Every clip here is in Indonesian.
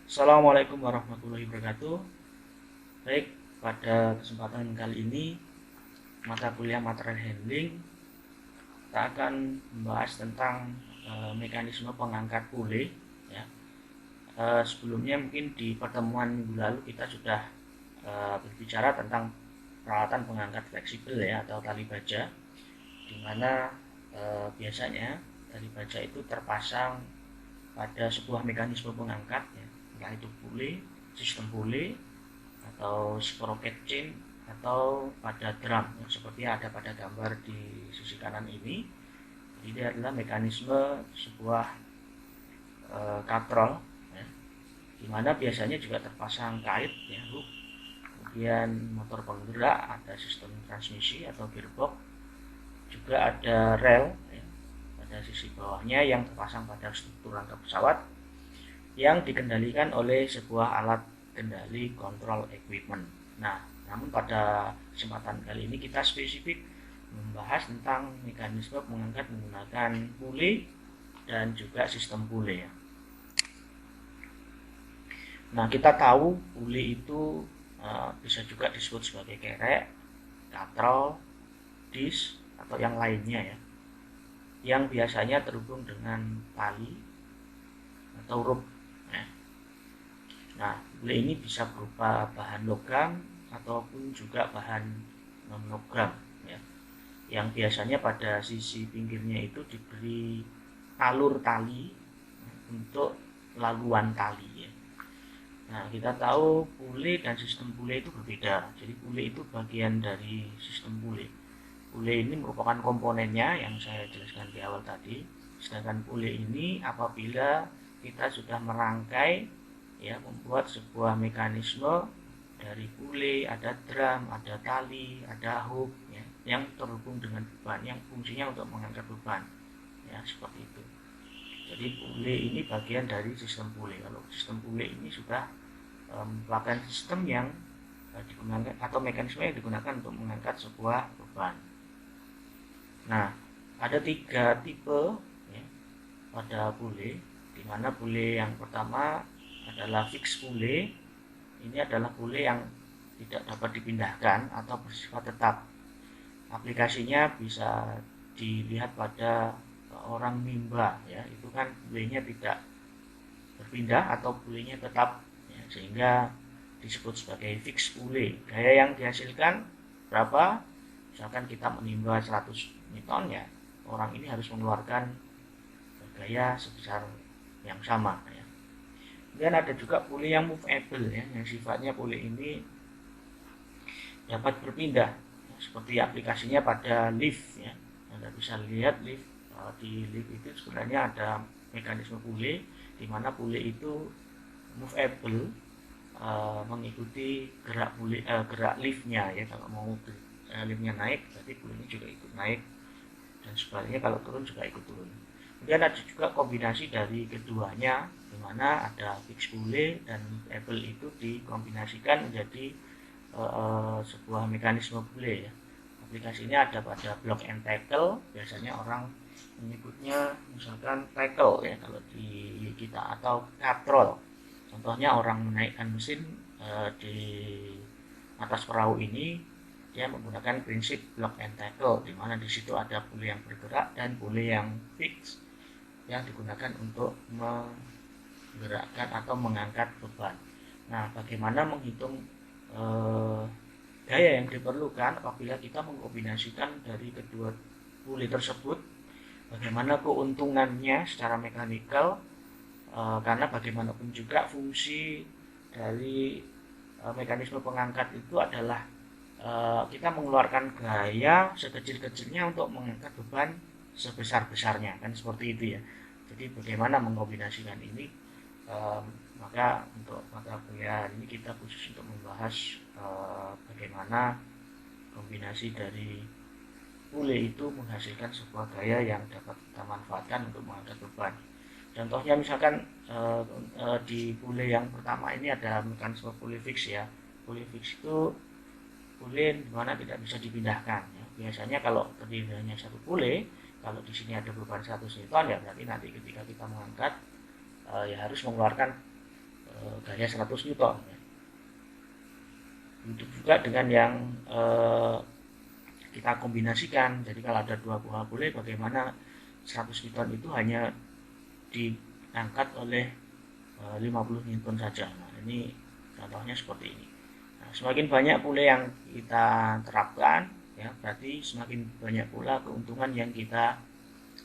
Assalamualaikum warahmatullahi wabarakatuh. Baik, pada kesempatan kali ini mata kuliah material handling kita akan membahas tentang mekanisme pengangkat pule. Ya. Sebelumnya mungkin di pertemuan minggu lalu kita sudah berbicara tentang peralatan pengangkat fleksibel ya atau tali baja, di mana biasanya tali baja itu terpasang pada sebuah mekanisme pengangkat ya, entah itu pule, sistem pule atau sprocket chain atau pada drum yang seperti ada pada gambar di sisi kanan ini. Jadi ini adalah mekanisme sebuah katrol ya, di mana biasanya juga terpasang kait ya, hook, kemudian motor penggerak, ada sistem transmisi atau gearbox, juga ada rel ya, pada sisi bawahnya yang terpasang pada struktur rangka pesawat yang dikendalikan oleh sebuah alat kendali control equipment. Nah, namun pada kesempatan kali ini kita spesifik membahas tentang mekanisme mengangkat menggunakan pule dan juga sistem pule ya. Nah, kita tahu pule itu bisa juga disebut sebagai kerek, katrol, dis atau yang lainnya ya, yang biasanya terhubung dengan tali atau rope. Nah, pule ini bisa berupa bahan logam ataupun juga bahan non logam ya, yang biasanya pada sisi pinggirnya itu diberi alur tali untuk laluan tali ya. Nah, kita tahu pule dan sistem pule itu berbeda. Jadi pule itu bagian dari sistem pule. Pule ini merupakan komponennya yang saya jelaskan di awal tadi. Sedangkan pule ini apabila kita sudah merangkai ya, membuat sebuah mekanisme dari pule, ada drum, ada tali, ada hook ya, yang terhubung dengan beban yang fungsinya untuk mengangkat beban ya, seperti itu. Jadi pule ini bagian dari sistem pule. Kalau sistem pule ini sudah merupakan sistem yang digunakan atau mekanisme yang digunakan untuk mengangkat sebuah beban. Nah, ada 3 tipe ya, pada pule, di mana pule yang pertama adalah fix pule. Ini adalah pule yang tidak dapat dipindahkan atau bersifat tetap. Aplikasinya bisa dilihat pada orang mimba ya, itu kan pulenya tidak berpindah atau pulenya tetap ya, sehingga disebut sebagai fix pule. Gaya yang dihasilkan berapa? Misalkan kita menimba 100 Newton ya, orang ini harus mengeluarkan gaya sebesar yang sama ya. Kemudian ada juga pule yang movable ya, yang sifatnya pule ini dapat berpindah ya, seperti aplikasinya pada lift ya. Anda bisa lihat lift, di lift itu sebenarnya ada mekanisme pule di mana pule itu movable, mengikuti gerak pule, gerak liftnya ya. Kalau mau liftnya naik berarti pulenya juga ikut naik, dan sebaliknya kalau turun juga ikut turun. Kemudian ada juga kombinasi dari keduanya, di mana ada fix pule dan movable itu dikombinasikan menjadi sebuah mekanisme pule ya. Aplikasinya ada pada block and tackle, biasanya orang menyebutnya misalkan tackle ya kalau di kita, atau katrol. Contohnya orang menaikkan mesin di atas perahu ini, dia menggunakan prinsip block and tackle, di mana di situ ada pule yang bergerak dan pule yang fix yang digunakan untuk menggerakkan atau mengangkat beban. Nah, bagaimana menghitung gaya yang diperlukan apabila kita mengkombinasikan dari kedua pule tersebut? Bagaimana keuntungannya secara mekanikal? Karena bagaimanapun juga fungsi dari mekanisme pengangkat itu adalah kita mengeluarkan gaya sekecil-kecilnya untuk mengangkat beban sebesar-besarnya, kan seperti itu ya. Jadi bagaimana mengkombinasikan ini, maka untuk mata kuliah ini kita khusus untuk membahas bagaimana kombinasi dari pule itu menghasilkan sebuah gaya yang dapat kita manfaatkan untuk mengangkat beban. Contohnya misalkan di pule yang pertama ini ada mekanisme pule fix ya. Pule fix itu pule di mana tidak bisa dipindahkan ya. Biasanya kalau terdiri hanya satu pule, kalau di sini ada beban 100 Newton ya berarti nanti ketika kita mengangkat ya harus mengeluarkan gaya 100 Newton. Untuk juga dengan yang kita kombinasikan. Jadi kalau ada dua buah pule, bagaimana 100 Newton itu hanya diangkat oleh 50 Newton saja. Nah, ini contohnya seperti ini. Nah, semakin banyak pule yang kita terapkan, ya, berarti semakin banyak pula keuntungan yang kita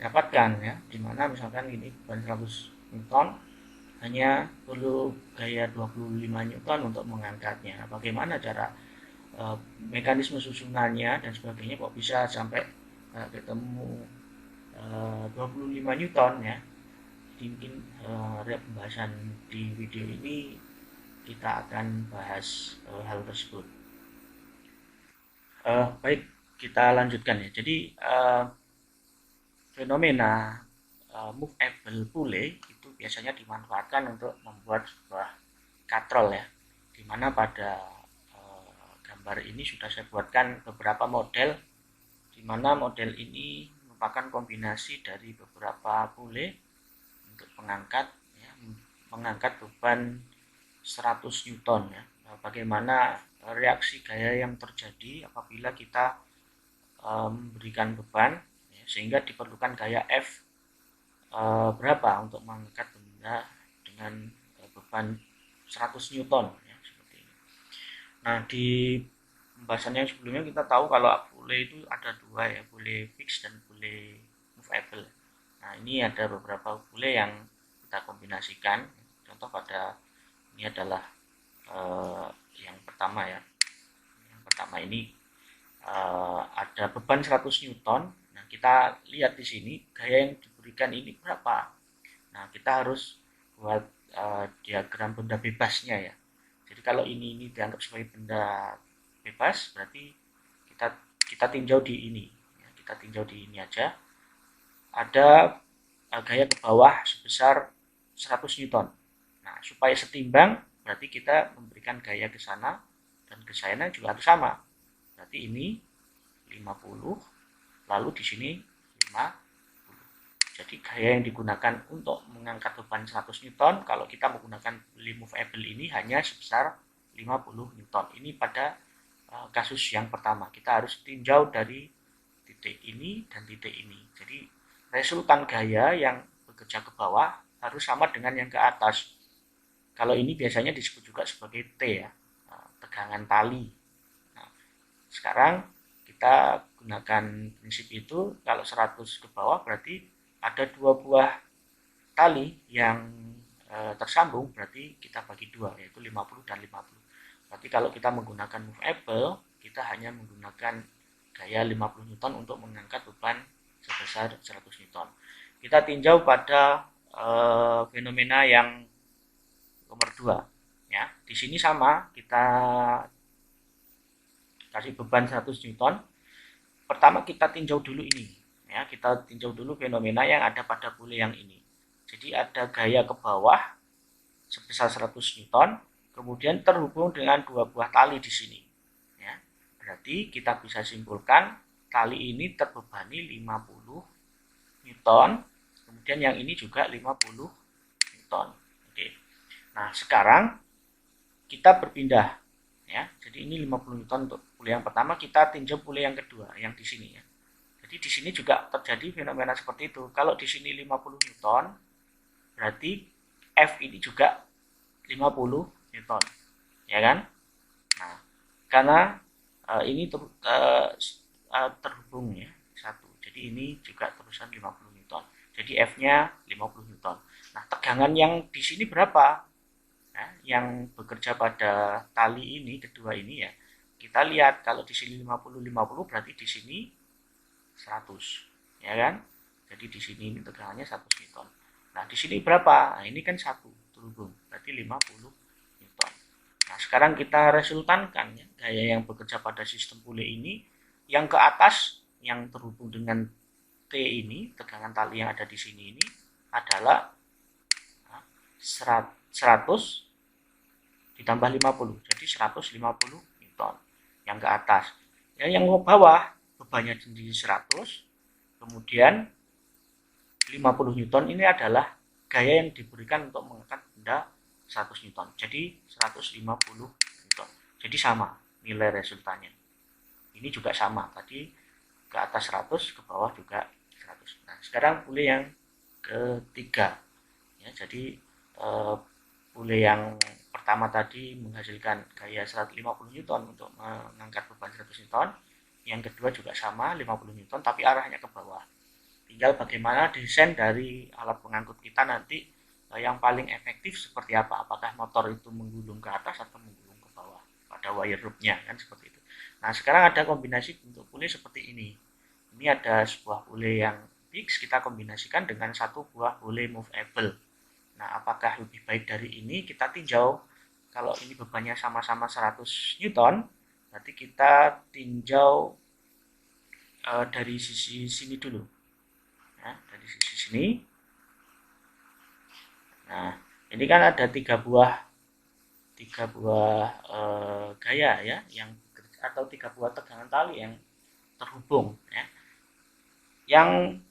dapatkan, ya. Dimana misalkan ini beban 100 Newton hanya perlu gaya 25 Newton untuk mengangkatnya. Nah, bagaimana cara mekanisme susunannya dan sebagainya kok bisa sampai ketemu 25 Newton, ya. Jadi mungkin pembahasan di video ini kita akan bahas hal tersebut. Baik, kita lanjutkan ya. Jadi fenomena movable pule itu biasanya dimanfaatkan untuk membuat sebuah katrol, ya, dimana pada gambar ini sudah saya buatkan beberapa model, dimana model ini merupakan kombinasi dari beberapa pule untuk mengangkat, ya, mengangkat beban 100 Newton, ya. Bagaimana reaksi gaya yang terjadi apabila kita memberikan beban, ya, sehingga diperlukan gaya F berapa untuk mengangkat benda dengan beban 100 Newton, ya, seperti ini. Nah, di pembahasan yang sebelumnya kita tahu kalau pule itu ada dua, ya, pule fix dan pule movable. Nah, ini ada beberapa pule yang kita kombinasikan. Contoh pada ini adalah yang pertama, ya. Yang pertama ini ada beban 100 Newton. Nah, kita lihat di sini gaya yang diberikan ini berapa. Nah, kita harus buat diagram benda bebasnya, ya. Jadi kalau ini dianggap sebagai benda bebas, berarti kita tinjau di ini, ya. Kita tinjau di ini aja. Ada gaya ke bawah sebesar 100 Newton. Nah, supaya setimbang, berarti kita memberikan gaya ke sana dan ke sana juga harus sama. Berarti ini 50, lalu di sini 50. Jadi gaya yang digunakan untuk mengangkat beban 100 Newton kalau kita menggunakan pule movable ini hanya sebesar 50 Newton. Ini pada kasus yang pertama. Kita harus tinjau dari titik ini dan titik ini. Jadi resultan gaya yang bekerja ke bawah harus sama dengan yang ke atas. Kalau ini biasanya disebut juga sebagai T, ya, tegangan tali. Nah, sekarang kita gunakan prinsip itu, kalau 100 ke bawah berarti ada dua buah tali yang tersambung, berarti kita bagi dua, yaitu 50 dan 50. Berarti kalau kita menggunakan movable, kita hanya menggunakan gaya 50 Newton untuk mengangkat beban sebesar 100 Newton. Kita tinjau pada fenomena yang nomor 2, ya. Di sini sama, kita kasih beban 100 Newton. Pertama kita tinjau dulu ini, ya. Kita tinjau dulu fenomena yang ada pada pule yang ini. Jadi ada gaya ke bawah sebesar 100 Newton, kemudian terhubung dengan dua buah tali di sini, ya. Berarti kita bisa simpulkan tali ini terbebani 50 Newton, kemudian yang ini juga 50 Newton. Oke. Nah, sekarang kita berpindah, ya. Jadi ini 50 Newton untuk pule yang pertama, kita tinjau pule yang kedua yang di sini, ya. Jadi di sini juga terjadi fenomena seperti itu. Kalau di sini 50 Newton, berarti F ini juga 50 Newton, ya kan? Nah, karena ini terhubung, ya, satu. Jadi ini juga terusan 50 Newton. Jadi F-nya 50 Newton. Nah, tegangan yang di sini berapa? Nah, yang bekerja pada tali ini, kedua ini, ya. Kita lihat kalau di sini 50 berarti di sini 100, ya kan? Jadi di sini ini tegangannya 100 Newton. Nah, di sini berapa? Nah, ini kan satu terhubung, berarti 50 Newton. Nah, sekarang kita resultankan, ya, gaya yang bekerja pada sistem pule ini, yang ke atas yang terhubung dengan T ini, tegangan tali yang ada di sini ini adalah 100 ditambah 50, jadi 150 Newton yang ke atas. Ya, yang ke bawah bebannya sendiri 100, kemudian 50 Newton ini adalah gaya yang diberikan untuk mengangkat benda 100 Newton. Jadi 150 Newton. Jadi sama nilai resultannya. Ini juga sama. Tadi ke atas 100, ke bawah juga 100. Nah, sekarang pule yang ketiga. Ya, jadi pule yang pertama tadi menghasilkan gaya 150 Newton untuk mengangkat beban 100 Newton. Yang kedua juga sama 50 Newton tapi arahnya ke bawah. Tinggal bagaimana desain dari alat pengangkut kita nanti yang paling efektif seperti apa. Apakah motor itu menggulung ke atas atau menggulung ke bawah pada wire loop-nya kan seperti itu. Nah, sekarang ada kombinasi bentuk pule seperti ini. Ini ada sebuah pule yang fix, kita kombinasikan dengan satu buah pule movable. Nah, apakah lebih baik dari ini? Kita tinjau. Kalau ini bebannya sama-sama 100 Newton, berarti kita tinjau dari sisi sini dulu. Nah, dari sisi sini. Nah, ini kan ada tiga buah gaya ya, yang atau tiga buah tegangan tali yang terhubung ya. Yang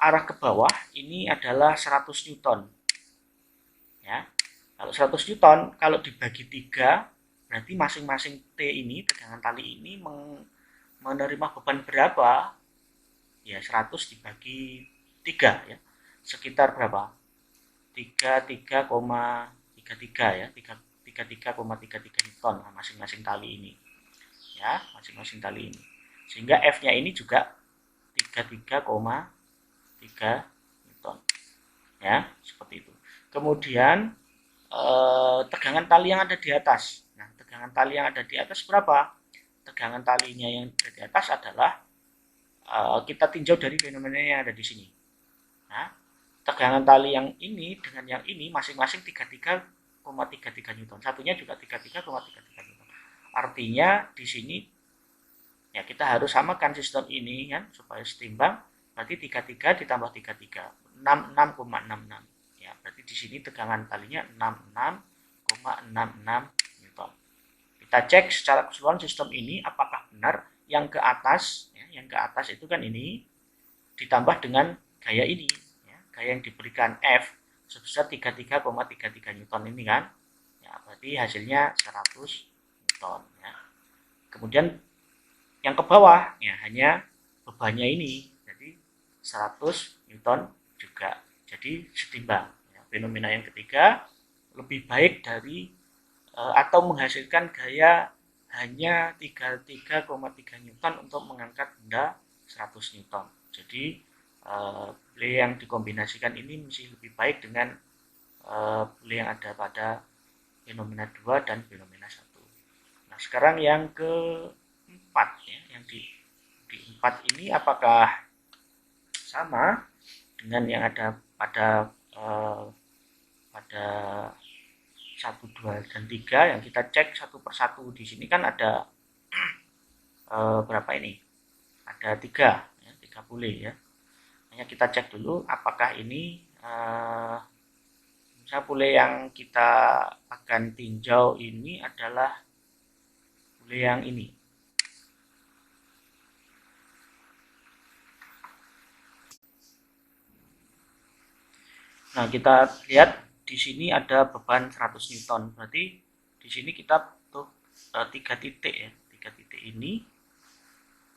arah ke bawah ini adalah 100 Newton. Ya. Kalau 100 Newton, kalau dibagi 3, berarti masing-masing T ini, tegangan tali ini menerima beban berapa? Ya, 100 dibagi 3 ya. Sekitar berapa? 33,33 ya, 33,33 Newton masing-masing tali ini. Ya, masing-masing tali ini. Sehingga F-nya ini juga 33,3 Newton. Ya, seperti itu. Kemudian tegangan tali yang ada di atas. Nah, tegangan tali yang ada di atas berapa? Tegangan talinya yang ada di atas adalah kita tinjau dari fenomena yang ada di sini. Nah, tegangan tali yang ini dengan yang ini masing-masing 33,33 Newton. Satunya juga 33,33 Newton. Artinya di sini ya kita harus samakan sistem ini kan supaya setimbang. Berarti 33 ditambah 33, 66,66. Ya, berarti di sini tegangan talinya 66,66 Newton. Kita cek secara keseluruhan sistem ini apakah benar yang ke atas, ya, yang ke atas itu kan ini ditambah dengan gaya ini, ya, gaya yang diberikan F sebesar 33,33 Newton ini kan, ya, berarti hasilnya 100 Newton. Ya. Kemudian yang ke bawah, ya hanya bebannya ini, jadi 100 Newton juga. Jadi setimbang. Ya, fenomena yang ketiga lebih baik dari atau menghasilkan gaya hanya 33,3 Newton untuk mengangkat benda 100 Newton. Jadi pule yang dikombinasikan ini masih lebih baik dengan pule yang ada pada fenomena 2 dan fenomena 1. Nah, sekarang yang keempat ya, yang di 4 ini apakah sama dengan yang ada pada pada 1, 2, dan 3 yang kita cek satu persatu. Di sini kan ada berapa ini? Ada 3, ya, 3 pule ya. Hanya kita cek dulu apakah ini misalnya pule yang kita akan tinjau ini adalah pule yang ini. Nah, kita lihat di sini ada beban 100 Newton. Berarti di sini kita tuh 3 titik ya. 3 titik ini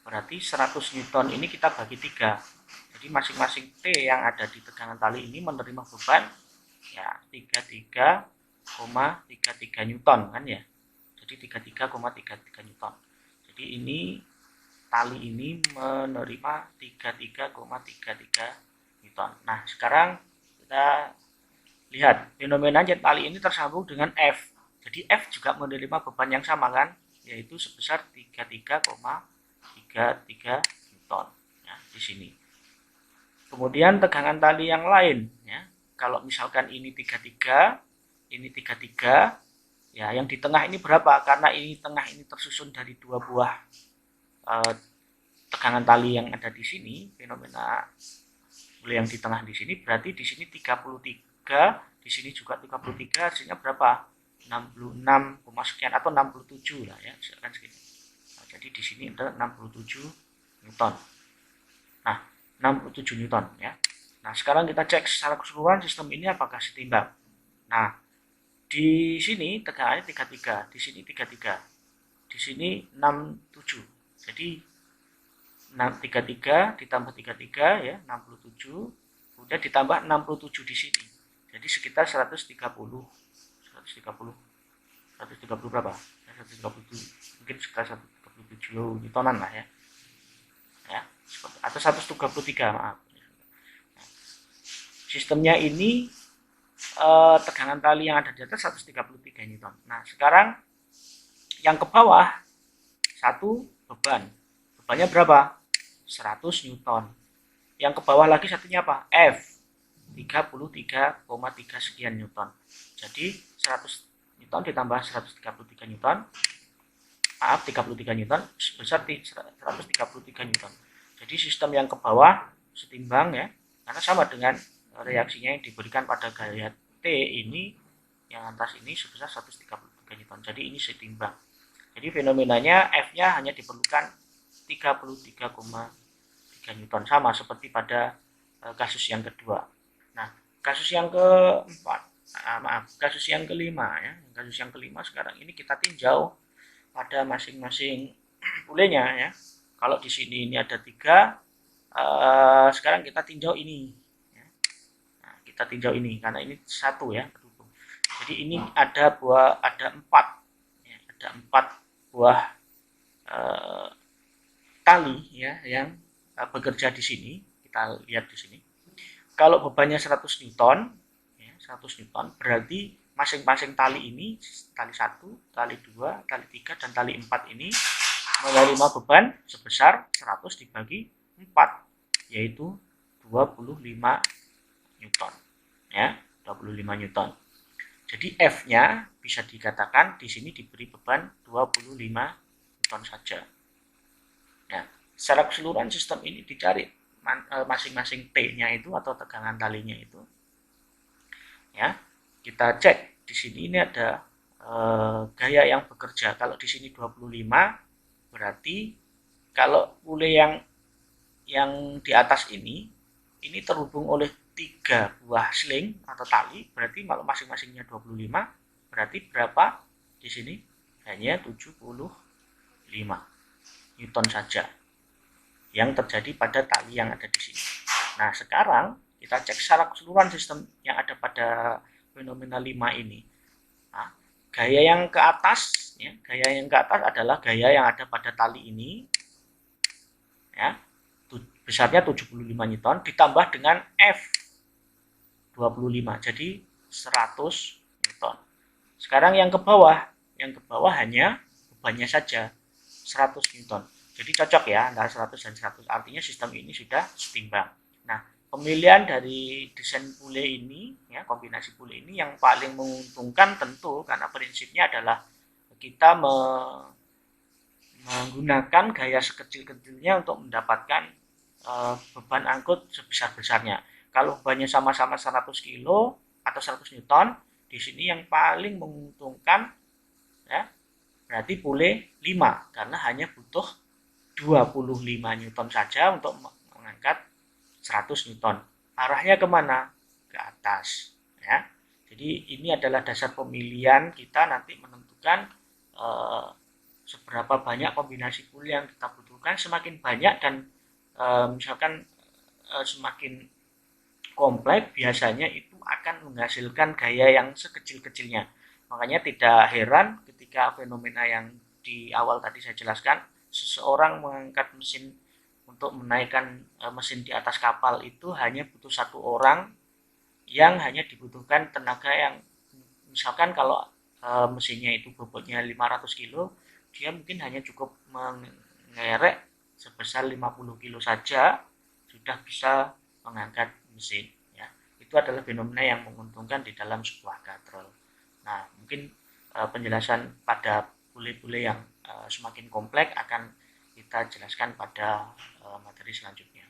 berarti 100 Newton ini kita bagi 3. Jadi masing-masing T yang ada di tegangan tali ini menerima beban ya 33,33 Newton kan ya. Jadi 33,33 Newton. Jadi ini tali ini menerima 33,33 Newton. Nah, sekarang kita lihat fenomena tali ini tersambung dengan F. Jadi F juga menerima beban yang sama kan, yaitu sebesar 33,33 Newton ya, di sini. Kemudian tegangan tali yang lain ya. Kalau misalkan ini 33, ini 33, ya yang di tengah ini berapa? Karena ini tengah ini tersusun dari dua buah tegangan tali yang ada di sini, fenomena yang di tengah di sini berarti di sini 33, di sini juga 33, hasilnya berapa? 66, sekian atau 67 lah ya, misalkan segini. Nah, jadi di sini ada 67 Newton. Nah, 67 Newton ya. Nah, sekarang kita cek secara keseluruhan sistem ini apakah setimbang. Nah, Di sini tegangannya 33, di sini 33, di sini 67. Jadi 33 ditambah 33 ya 67, kemudian ditambah 67 di sini. Jadi sekitar 130 berapa? 137, mungkin sekitar 137 newtonan lah ya. Atau 133, maaf. Sistemnya ini tegangan tali yang ada di atas 133 Newton. Nah, sekarang yang ke bawah satu beban. Bebannya berapa? 100 Newton. Yang ke bawah lagi satunya apa? F. 33,3 sekian Newton. Jadi 100 Newton ditambah 133 Newton. Maaf, 33 Newton sebesar 133 Newton. Jadi sistem yang ke bawah setimbang ya, karena sama dengan reaksinya yang diberikan pada gaya T ini, yang atas ini sebesar 133 Newton. Jadi ini setimbang. Jadi fenomenanya F-nya hanya diperlukan 33,3 Newton, sama seperti pada kasus yang kedua. Nah, kasus yang keempat, kasus yang kelima ya. Kasus yang kelima sekarang ini kita tinjau pada masing-masing pulenya ya. Kalau di sini ini ada 3, sekarang kita tinjau ini. Nah, kita tinjau ini karena ini 1 ya. Jadi ini ada 4, ya, ada 4 buah tali ya yang bekerja di sini. Kita lihat di sini. Kalau bebannya 100 Newton, ya, 100 Newton berarti masing-masing tali ini, tali 1, tali 2, tali 3, dan tali 4 ini menerima beban sebesar 100 dibagi 4, yaitu 25 Newton. Ya, 25 Newton. Jadi F-nya bisa dikatakan di sini diberi beban 25 Newton saja. Nah, secara keseluruhan sistem ini dicari masing-masing T-nya itu atau tegangan talinya itu. Ya, kita cek di sini ini ada gaya yang bekerja. Kalau di sini 25, berarti kalau pule yang di atas ini terhubung oleh 3 buah sling atau tali, berarti kalau masing-masingnya 25, berarti berapa di sini? Hanya 75 Newton saja yang terjadi pada tali yang ada di sini. Nah, sekarang kita cek secara keseluruhan sistem yang ada pada fenomena 5 ini. Nah, gaya yang ke atas, ya, gaya yang ke atas adalah gaya yang ada pada tali ini, ya, besarnya 75 Newton ditambah dengan F 25, jadi 100 Newton. Sekarang yang ke bawah hanya bebannya saja 100 Newton. Jadi cocok ya antara 100 dan 100. Artinya sistem ini sudah setimbang. Nah, pemilihan dari desain pule ini, ya, kombinasi pule ini yang paling menguntungkan tentu karena prinsipnya adalah kita menggunakan gaya sekecil-kecilnya untuk mendapatkan beban angkut sebesar-besarnya. Kalau bebannya sama-sama 100 kilo atau 100 Newton, di sini yang paling menguntungkan ya, berarti pule 5 karena hanya butuh 25 Newton saja untuk mengangkat 100 Newton. Arahnya kemana? Ke atas. Ya. Jadi ini adalah dasar pemilihan kita nanti menentukan seberapa banyak kombinasi pule yang kita butuhkan. Semakin banyak dan misalkan semakin kompleks, biasanya itu akan menghasilkan gaya yang sekecil-kecilnya. Makanya tidak heran ketika fenomena yang di awal tadi saya jelaskan, seseorang mengangkat mesin untuk menaikkan mesin di atas kapal itu hanya butuh 1 orang yang hanya dibutuhkan tenaga yang misalkan kalau mesinnya itu bobotnya 500 kilo, dia mungkin hanya cukup mengerek sebesar 50 kilo saja sudah bisa mengangkat mesin. Ya. Itu adalah fenomena yang menguntungkan di dalam sebuah katrol. Nah, mungkin penjelasan pada pule-pule yang semakin kompleks akan kita jelaskan pada materi selanjutnya.